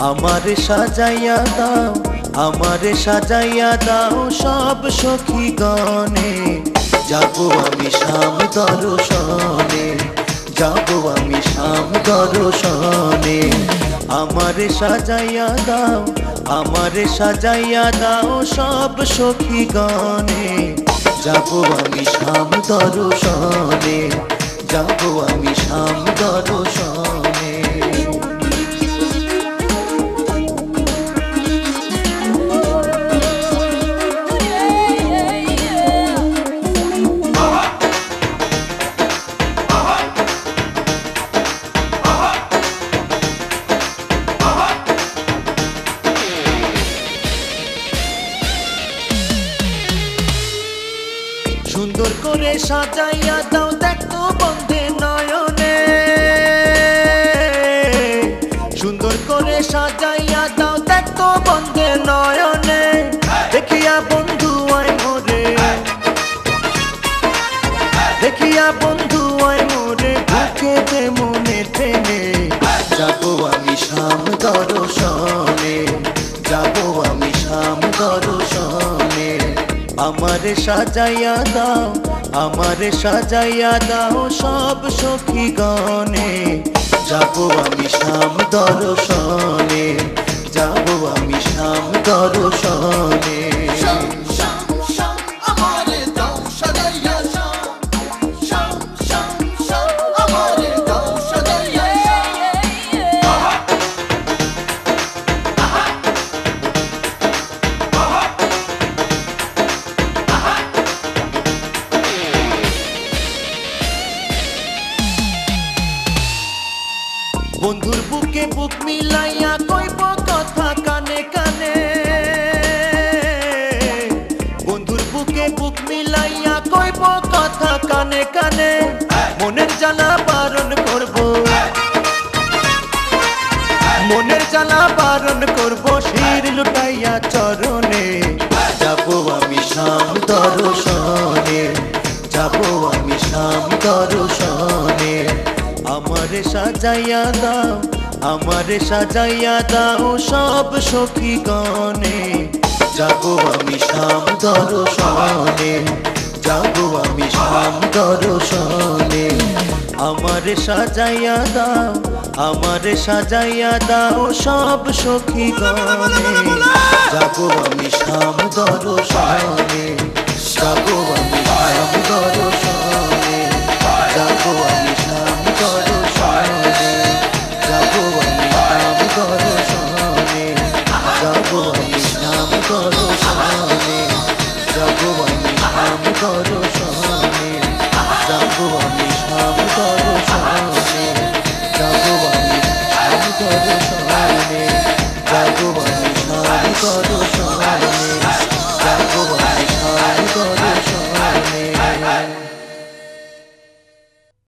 আমারে সাজাইয়া দাও, আমারে সাজাইয়া দাও সব সখী গণে। যাবো আমি শাম দর্শনে, যাবো আমি শাম দর্শনে। আমারে সাজাইয়া দাও, আমারে সাজাইয়া দাও সব সখী গণে। যাবো আমি শাম দর্শনে, যাবো আমি শাম দর্শনে। সুন্দর করে সাজাইয়া দাও দেখতো বন্ধে নয়নে, সুন্দর করে সাজাইয়া দাও দেখতো বন্ধে নয়নে। দেখিয়া বন্ধু আয় মোরে, দেখিয়া বন্ধু আয় মোরে বুকেতে মনে টেনে। যাবো আমি শাম দর্শনে, যাবো আমি শাম দর্শনে। আমারে সাজাইয়া দাও, আমারে সাজাইয়া দাও সব সখী গণে। যাবো আমি শাম দর্শনে, যাবো আমি শাম দর্শনে। বন্ধুর বুকে বুক মিলাইয়া কইব কথা কানে কানে, বন্ধুর বুকে বুক মিলাইয়া কইব কথা কানে কানে। মনের জ্বালা বারণ করব, মনের জ্বালা বারণ করব শির লুটাইয়া চরণে। যাবো আমি শাম দর্শনে, যাবো আমি শাম দর্শনে। আমারে সাজাইয়া দাও, আমারে সাজাইয়া দাও সব সখী গণে। যাবো আমি শাম দর্শনে, যাবো আমি শাম দর্শনে। আমারে সাজাইয়া দাও, আমারে সাজাইয়া দাও সব সখী গণে। যাবো আমি শাম দর্শনে, যাবো আমি শাম দর্শনে, যাবো আমি শাম দর্শনে, যাবো আমি শাম দর্শনে, যাবো আমি শাম দর্শনে, যাবো আমি শাম দর্শনে, যাবো আমি শাম দর্শনে, যাবো আমি শাম দর্শনে, যাবো আমি শাম দর্শনে।